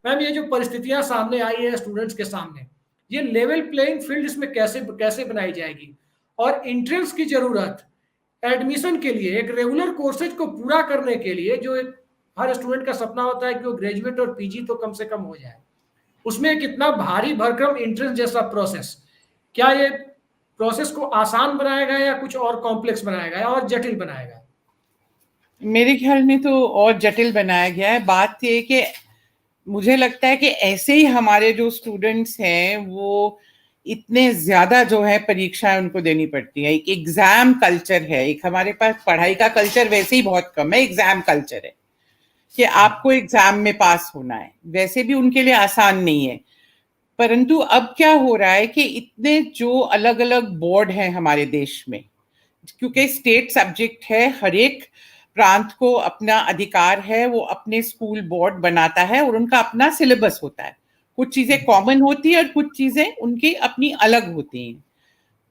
Ma'am ये जो परिस्थितियां सामने आई है स्टूडेंट्स के सामने, ये लेवल प्लेइंग फील्ड इसमें कैसे कैसे बनाई जाएगी? और एंट्रेंस की जरूरत एडमिशन के लिए, एक रेगुलर कोर्सेज को पूरा करने के लिए, जो एक हर स्टूडेंट का सपना होता है कि वो ग्रेजुएट और पीजी तो कम से कम हो जाए, उसमें एक इतना भारी भरकम एंट्रेंस जैसा प्रोसेस, क्या ये प्रोसेस को आसान बनाएगा या कुछ और कॉम्प्लेक्स बनाएगा या और जटिल बनाएगा? मेरे ख्याल में तो और जटिल बनाया गया है। बात ये कि मुझे लगता है कि ऐसे ही हमारे जो स्टूडेंट्स हैं वो इतने ज्यादा जो है परीक्षाएं उनको देनी पड़ती है। एक एग्जाम कल्चर है, एक हमारे पास पढ़ाई का कल्चर वैसे ही बहुत कम है, एग्जाम कल्चर है कि आपको एग्जाम में पास होना है। वैसे भी उनके लिए आसान नहीं है, परंतु अब क्या हो रहा है कि इतने जो अलग अलग बोर्ड हैं हमारे देश में, क्योंकि स्टेट सब्जेक्ट है, हर एक प्रांत को अपना अधिकार है, वो अपने स्कूल बोर्ड बनाता है और उनका अपना सिलेबस होता है। कुछ चीजें कॉमन होती है और कुछ चीजें उनकी अपनी अलग होती हैं।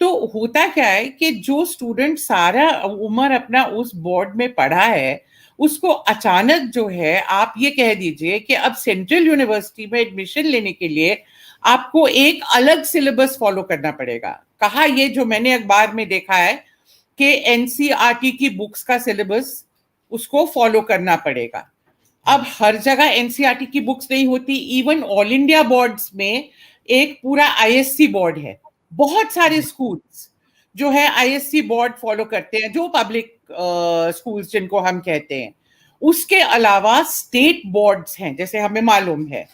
तो होता क्या है कि जो स्टूडेंट सारा उम्र अपना उस बोर्ड में पढ़ा है, उसको अचानक जो है आप ये कह दीजिए कि अब सेंट्रल यूनिवर्सिटी में एडमिशन लेने के लिए आपको एक अलग सिलेबस फॉलो करना पड़ेगा। कहा ये जो मैंने अखबार में देखा है कि एनसीईआरटी की बुक्स का सिलेबस उसको फॉलो करना पड़ेगा। अब हर जगह एनसीईआरटी की बुक्स नहीं होती, इवन ऑल इंडिया बोर्ड्स में एक पूरा आईएससी बोर्ड है। बहुत सारे स्कूल्स जो है आईएससी बोर्ड फॉलो करते हैं, जो पब्लिक स्कूल्स जिनको हम कहते हैं। उसके अलावा स्टेट बोर्ड्स हैं, जैसे हमें मालूम है।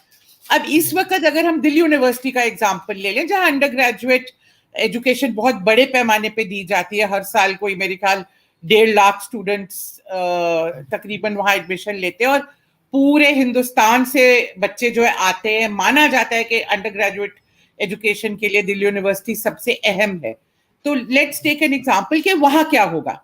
अब इस वक्त अगर हम दिल्ली यूनिवर्सिटी का एग्जाम्पल ले लें, जहां अंडर ग्रेजुएट एजुकेशन बहुत बड़े पैमाने पे दी जाती है, हर साल कोई मेरे ख्याल 1.5 लाख स्टूडेंट्स तकरीबन वहां एडमिशन लेते हैं और पूरे हिंदुस्तान से बच्चे जो है आते हैं। माना जाता है कि अंडर ग्रेजुएट एजुकेशन के लिए दिल्ली यूनिवर्सिटी सबसे अहम है। तो लेट्स टेक एन एग्जांपल कि वहां क्या होगा।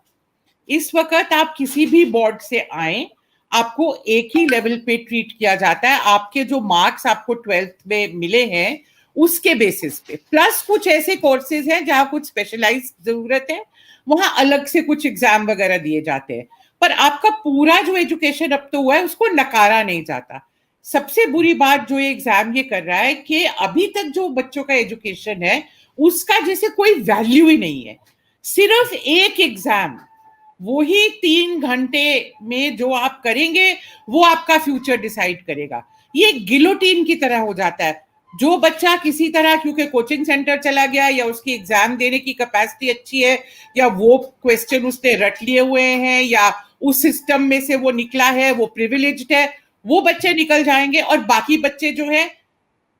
इस वक्त आप किसी भी बोर्ड से आए, आपको एक ही लेवल पे ट्रीट किया जाता है। आपके जो मार्क्स आपको 12th में मिले हैं उसके बेसिस पे, प्लस कुछ ऐसे कोर्सेज हैं जहां कुछ स्पेशलाइज जरूरत है, वहां अलग से कुछ एग्जाम वगैरह दिए जाते हैं। पर आपका पूरा जो एजुकेशन अब तो हुआ है उसको नकारा नहीं जाता। सबसे बुरी बात जो ये एग्जाम ये कर रहा है कि अभी तक जो बच्चों का एजुकेशन है उसका जैसे कोई वैल्यू ही नहीं है। सिर्फ एक एग्जाम, वो ही 3 घंटे में जो आप करेंगे वो आपका फ्यूचर डिसाइड करेगा। ये गिलोटीन की तरह हो जाता है। जो बच्चा किसी तरह क्योंकि कोचिंग सेंटर चला गया, या उसकी एग्जाम देने की कैपेसिटी अच्छी है, या वो क्वेश्चन उसने रट लिए हुए हैं, या उस सिस्टम में से वो निकला है, वो प्रिविलेज्ड है, वो बच्चे निकल जाएंगे। और बाकी बच्चे जो है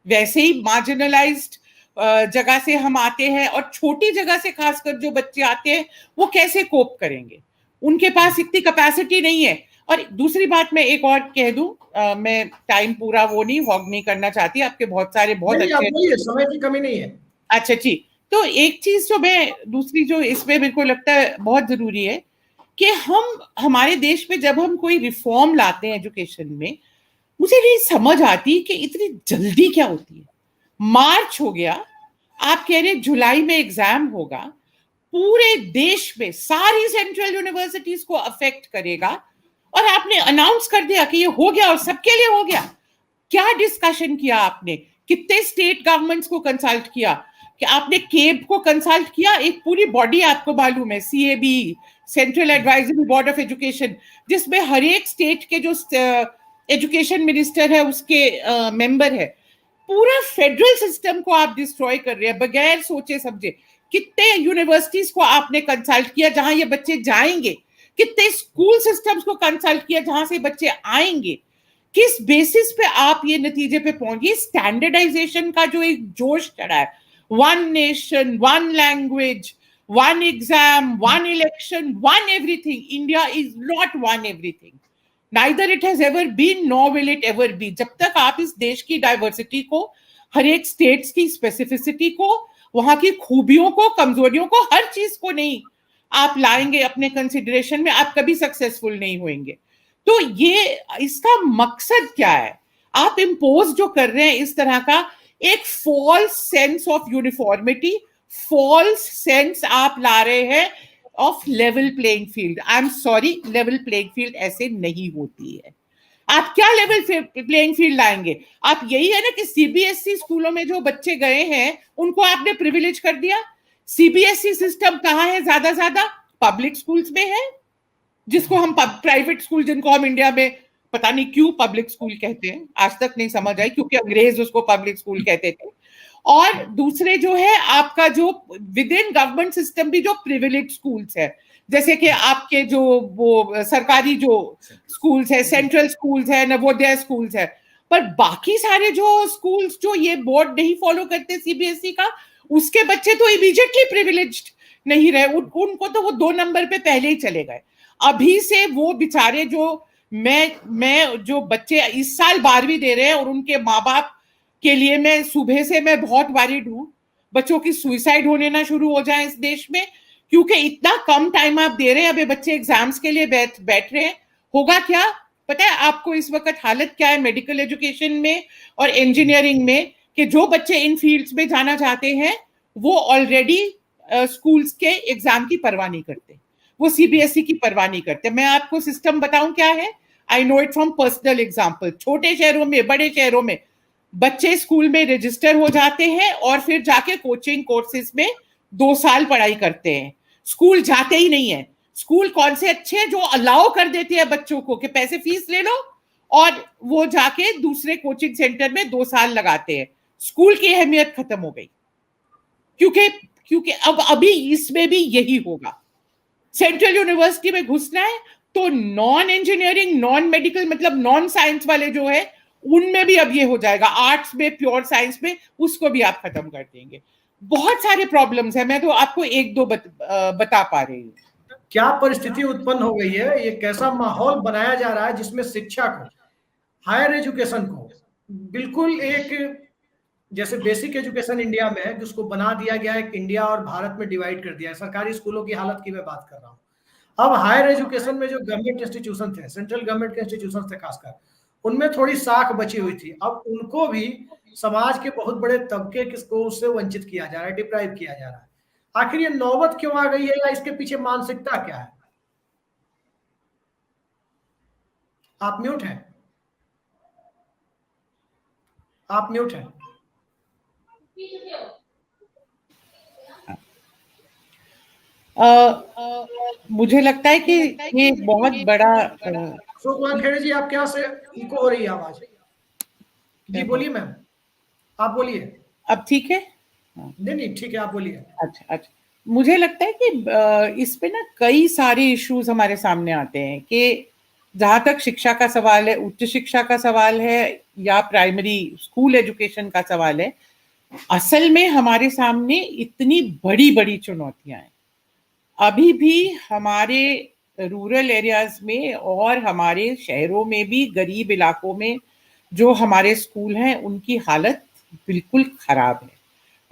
वैसे ही मार्जिनलाइज्ड जगह से हम आते हैं, और छोटी जगह से खासकर जो बच्चे आते हैं वो कैसे कोप करेंगे? उनके पास इतनी कैपेसिटी नहीं है। और दूसरी बात मैं एक और कह दूं, मैं टाइम पूरा वो नहीं हॉग नहीं करना चाहती, आपके बहुत सारे बहुत अच्छे, समय की कमी नहीं है। अच्छा ठीक। तो एक चीज जो मैं दूसरी जो इसमें मेरे को लगता है बहुत जरूरी है कि हम हमारे देश में जब हम कोई रिफॉर्म लाते हैं एजुकेशन में, मुझे नहीं समझ आती कि इतनी जल्दी क्या होती है। मार्च हो गया, आप कह रहे जुलाई में एग्जाम होगा, पूरे देश में सारी सेंट्रल यूनिवर्सिटीज को अफेक्ट करेगा, और आपने अनाउंस कर दिया कि ये हो गया और सबके लिए हो गया। क्या डिस्कशन किया आपने? कितने स्टेट गवर्नमेंट्स को कंसल्ट किया? कि आपने केब को कंसल्ट किया? एक पूरी बॉडी आपको मालूम है, CAB, central advisory board of education, जिसमें हर एक स्टेट के जो एजुकेशन मिनिस्टर है उसके मेंबर है। पूरा फेडरल सिस्टम को आप डिस्ट्रॉय कर रहे हैं बगैर सोचे समझे। कितने यूनिवर्सिटीज को आपने कंसल्ट किया जहां ये बच्चे जाएंगे? कितने स्कूल सिस्टम्स को कंसल्ट किया जहां से बच्चे आएंगे? किस बेसिस पे आप ये नतीजे पे पहुंचे? स्टैंडर्डाइजेशन का जो एक जोश चढ़ा है, one nation, one language, one exam, one election, one everything. India is not one everything, neither it has ever been nor will it ever be। जब तक आप इस देश की डाइवर्सिटी को, हर एक स्टेट्स की स्पेसिफिसिटी को, वहां की खूबियों को, कमजोरियों को, हर चीज को नहीं आप लाएंगे अपने कंसिडरेशन में, आप कभी सक्सेसफुल नहीं होंगे। तो ये इसका मकसद क्या है? आप इम्पोज जो कर रहे हैं इस तरह का एक false sense of uniformity, false sense आप ला रहे हैं of level playing field. I am sorry, level playing field ऐसे नहीं होती है। आप क्या लेवल प्लेइंग फील्ड लाएंगे? आप यही है ना कि सीबीएसई स्कूलों में जो बच्चे गए हैं उनको आपने प्रिविलेज कर दिया। सीबीएसई सिस्टम कहाँ है? ज्यादा पब्लिक स्कूल्स में है, जिसको हम प्राइवेट स्कूल, जिनको हम इंडिया में पता नहीं क्यों पब्लिक स्कूल कहते हैं, आज तक नहीं समझ आई, क्योंकि अंग्रेज उसको पब्लिक स्कूल कहते थे। और दूसरे जो है आपका जो विद इन गवर्नमेंट सिस्टम भी जो प्रिविलेज स्कूल्स है, जैसे कि आपके जो वो सरकारी जो स्कूल्स है, सेंट्रल स्कूल्स है, नवोदय स्कूल्स है, पर बाकी सारे जो स्कूल्स जो ये बोर्ड नहीं फॉलो करते सीबीएसई का, उसके बच्चे तो इमीडिएटली प्रिविलेज्ड नहीं रहे, उनको तो वो 2 नंबर पे पहले ही चले गए। अभी से वो बेचारे जो मैं जो बच्चे इस साल 12वीं दे रहे हैं और उनके माँ बाप के लिए मैं सुबह से मैं बहुत वरीड हूँ, बच्चों की सुइसाइड होने ना शुरू हो जाए इस देश में, क्योंकि इतना कम टाइम आप दे रहे हैं। अभी बच्चे एग्जाम्स के लिए बैठ रहे हैं, होगा क्या पता है आपको इस वक्त हालत क्या है मेडिकल एजुकेशन में और इंजीनियरिंग में, कि जो बच्चे इन फील्ड्स में जाना चाहते हैं वो ऑलरेडी स्कूल्स के एग्जाम की परवाह नहीं करते, वो सीबीएसई की परवाह नहीं करते। मैं आपको सिस्टम बताऊं क्या है, I know it from personal example. छोटे शहरों में, बड़े शहरों में बच्चे स्कूल में रजिस्टर हो जाते हैं और फिर जाके कोचिंग कोर्सेज में 2 साल पढ़ाई करते हैं, स्कूल जाते ही नहीं है। स्कूल कौन से अच्छे हैं जो अलाउ कर देते हैं बच्चों को कि पैसे फीस ले लो और वो जाके दूसरे कोचिंग सेंटर में 2 साल लगाते हैं। स्कूल की अहमियत खत्म हो गई, क्योंकि अब अभी इसमें भी यही होगा। सेंट्रल यूनिवर्सिटी में घुसना है तो नॉन इंजीनियरिंग, नॉन मेडिकल, मतलब नॉन साइंस वाले जो है उनमें भी अब ये हो जाएगा, आर्ट्स में, प्योर साइंस में, उसको भी आप खत्म कर देंगे। बहुत सारे प्रॉब्लम्स है, मैं तो आपको 1-2 बता पा रही हूँ। क्या परिस्थिति उत्पन्न हो गई है, ये कैसा माहौल बनाया जा रहा है जिसमें शिक्षा को, हायर एजुकेशन को बिल्कुल एक जैसे बेसिक एजुकेशन इंडिया में है जिसको बना दिया गया है, इंडिया और भारत में डिवाइड कर दिया है। सरकारी स्कूलों की हालत की मैं बात कर रहा हूँ। अब हायर एजुकेशन में जो गवर्नमेंट इंस्टीट्यूशन थे, सेंट्रल गवर्नमेंट के इंस्टीट्यूशन थे खासकर, उनमें थोड़ी साख बची हुई थी। अब उनको भी समाज के बहुत बड़े तबके को उससे वंचित किया जा रहा है, डिप्राइव किया जा रहा है। आखिर ये नौबत क्यों आ गई है, या इसके पीछे मानसिकता क्या है? आप म्यूट हैं, आप म्यूट हैं। मुझे लगता है कि ये बहुत बड़ा अशोक कुमार खेड़े जी, आपके यहाँ से इको हो रही है आवाज। जी बोलिए मैम, आप बोलिए। अब ठीक है? नहीं ठीक है, आप बोलिए। अच्छा, मुझे लगता है कि इस पे ना कई सारे इश्यूज हमारे सामने आते हैं कि जहां तक शिक्षा का सवाल है, उच्च शिक्षा का सवाल है या प्राइमरी स्कूल एजुकेशन का सवाल है, असल में हमारे सामने इतनी बड़ी बड़ी चुनौतियां हैं। अभी भी हमारे रूरल एरियाज में और हमारे शहरों में भी, गरीब इलाकों में जो हमारे स्कूल हैं उनकी हालत बिल्कुल खराब है।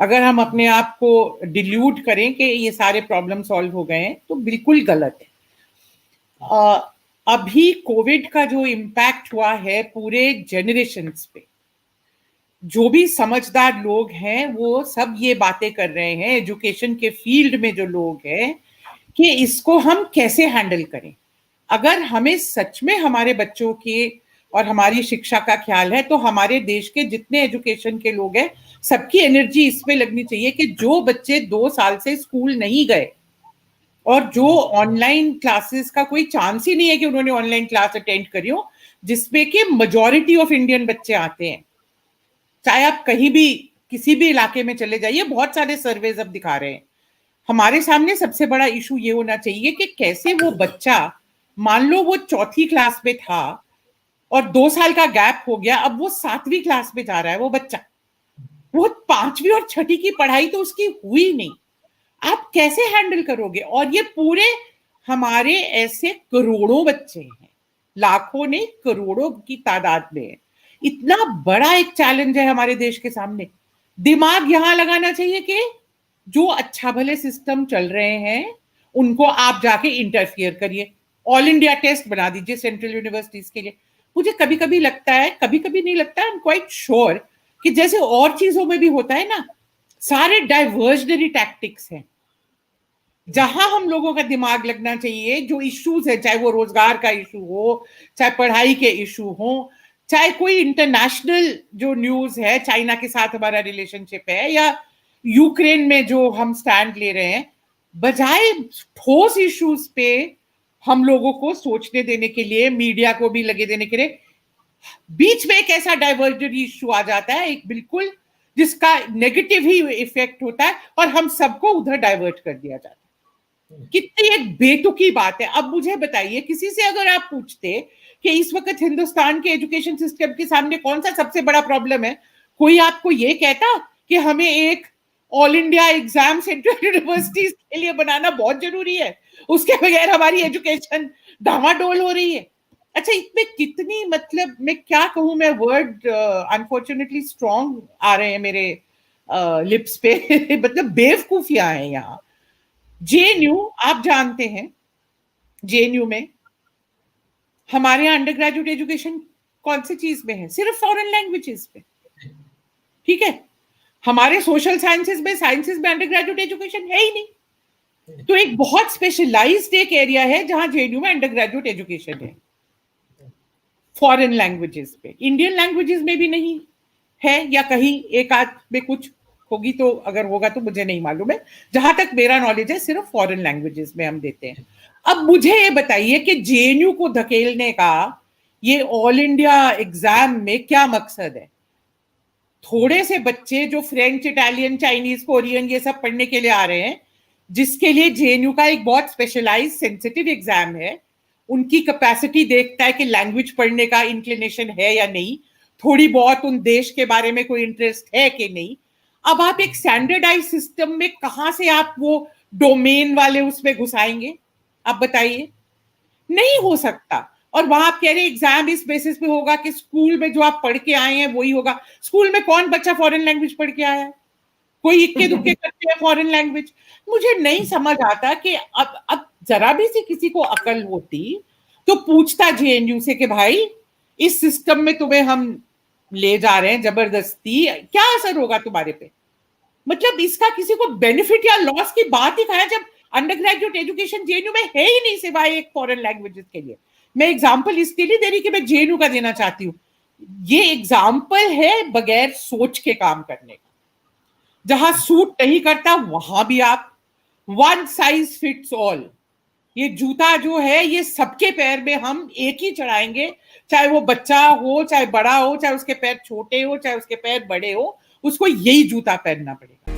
अगर हम अपने आप को डिल्यूट करें कि ये सारे प्रॉब्लम सॉल्व हो गए हैं तो बिल्कुल गलत है। अभी कोविड का जो इम्पैक्ट हुआ है पूरे जनरेशन्स पे, जो भी समझदार लोग हैं वो सब ये बातें कर रहे हैं, एजुकेशन के फील्ड में जो लोग हैं, कि इसको हम कैसे हैंडल करें। अगर हमें सच में हमारे बच्चों के और हमारी शिक्षा का ख्याल है तो हमारे देश के जितने एजुकेशन के लोग हैं सबकी एनर्जी इसमें लगनी चाहिए कि जो बच्चे 2 साल से स्कूल नहीं गए और जो ऑनलाइन क्लासेस का कोई चांस ही नहीं है कि उन्होंने ऑनलाइन क्लास अटेंड करी हो, जिसमें कि मेजॉरिटी ऑफ इंडियन बच्चे आते हैं, चाहे आप कहीं भी किसी भी इलाके में चले जाइए, बहुत सारे सर्वेज अब दिखा रहे हैं। हमारे सामने सबसे बड़ा इशू ये होना चाहिए कि कैसे वो बच्चा, मान लो वो 4थी क्लास में था और 2 साल का गैप हो गया, अब वो 7वीं क्लास में जा रहा है वो बच्चा, वो 5वीं और 6ठी की पढ़ाई तो उसकी हुई नहीं, आप कैसे हैंडल करोगे? और ये पूरे हमारे ऐसे करोड़ों बच्चे हैं, लाखों ने करोड़ों की तादाद में, इतना बड़ा एक चैलेंज है हमारे देश के सामने। दिमाग यहां लगाना चाहिए कि जो अच्छा भले सिस्टम चल रहे हैं उनको आप जाके इंटरफियर करिए, ऑल इंडिया टेस्ट बना दीजिए सेंट्रल यूनिवर्सिटीज के लिए। मुझे कभी कभी लगता है, कभी कभी नहीं लगता, आई एम क्वाइट श्योर कि जैसे और चीजों में भी होता है ना, सारे डाइवर्जनरी टैक्टिक्स हैं। जहां हम लोगों का दिमाग लगना चाहिए, जो इश्यूज है, चाहे वो रोजगार का इशू हो, चाहे पढ़ाई के इशू हो, चाहे कोई इंटरनेशनल जो न्यूज है, चाइना के साथ हमारा रिलेशनशिप है, या यूक्रेन में जो हम स्टैंड ले रहे हैं, बजाय ठोस इश्यूज पे हम लोगों को सोचने देने के लिए, मीडिया को भी लगे देने के लिए, बीच में एक ऐसा डाइवर्जन इशू आ जाता है, एक बिल्कुल जिसका नेगेटिव ही इफेक्ट होता है, और हम सबको उधर डाइवर्ट कर दिया जाता है। कितनी एक बेतुकी बात है। अब मुझे बताइए, किसी से अगर आप पूछते कि इस वक्त हिंदुस्तान के एजुकेशन सिस्टम के सामने कौन सा सबसे बड़ा प्रॉब्लम है, कोई आपको ये कहता कि हमें एक all India exam central universities के लिए बनाना बहुत जरूरी है, उसके बगैर हमारी एजुकेशन डामाडोल हो रही है। अच्छा, इसमें कितनी, मतलब मैं क्या कहूं, मैं वर्ड अनफॉर्चुनेटली स्ट्रॉन्ग आ रहे हैं मेरे लिप्स पे मतलब बेवकूफियां हैं यहाँ। जेएनयू, आप जानते हैं, जेएनयू में हमारे यहाँ अंडर ग्रेजुएट एजुकेशन कौन सी चीज में है? सिर्फ फॉरेन लैंग्वेजेस पे, ठीक है। हमारे सोशल साइंसेस में अंडर ग्रेजुएट एजुकेशन है ही नहीं। तो एक बहुत स्पेशलाइज्ड एक एरिया है जहां जेएनयू में अंडर ग्रेजुएट एजुकेशन है फॉरेन लैंग्वेजेस पे। इंडियन लैंग्वेजेस में भी नहीं है, या कहीं एक आध में कुछ होगी, तो अगर होगा तो मुझे नहीं मालूम है। जहां तक मेरा नॉलेज है, सिर्फ फॉरेन लैंग्वेजेस में हम देते हैं। अब मुझे ये बताइए कि जेएनयू को धकेलने का ये ऑल इंडिया एग्जाम में क्या मकसद है? थोड़े से बच्चे जो फ्रेंच, इटालियन, चाइनीज, कोरियन ये सब पढ़ने के लिए आ रहे हैं, जिसके लिए जेएनयू का एक बहुत स्पेशलाइज सेंसिटिव एग्जाम है, उनकी कैपेसिटी देखता है कि लैंग्वेज पढ़ने का इंक्लिनेशन है या नहीं, थोड़ी बहुत उन देश के बारे में कोई इंटरेस्ट है कि नहीं। अब आप एक स्टैंडर्डाइज सिस्टम में कहां से आप वो डोमेन वाले उसमें घुसाएंगे? आप बताइए, नहीं हो सकता। और वहां आप कह रहे एग्जाम इस बेसिस पे होगा कि स्कूल में जो आप पढ़ के आए हैं वही होगा। स्कूल में कौन बच्चा फॉरेन लैंग्वेज पढ़ के आया है? कोई इक्के दुक्के करते हैं फॉरेन लैंग्वेज। मुझे नहीं समझ आता कि अब जरा भी सी किसी को अकल होती तो पूछता जेएनयू से कि भाई, इस सिस्टम में तुम्हें हम ले जा रहे हैं जबरदस्ती, क्या असर होगा तुम्हारे पे? मतलब इसका किसी को बेनिफिट या लॉस की बात ही कहा है, जब अंडर ग्रेजुएट एजुकेशन जेएनयू में है ही नहीं सिवाय एक फॉरेन लैंग्वेजेस के लिए। मैं एग्जाम्पल इसके लिए दे रही कि मैं जेएनयू का देना चाहती हूँ। ये एग्जाम्पल है बगैर सोच के काम करने का। जहां सूट नहीं करता वहां भी आप वन साइज फिट्स ऑल, ये जूता जो है ये सबके पैर में हम एक ही चढ़ाएंगे, चाहे वो बच्चा हो, चाहे बड़ा हो, चाहे उसके पैर छोटे हो, चाहे उसके पैर बड़े हो, उसको यही जूता पहनना पड़ेगा।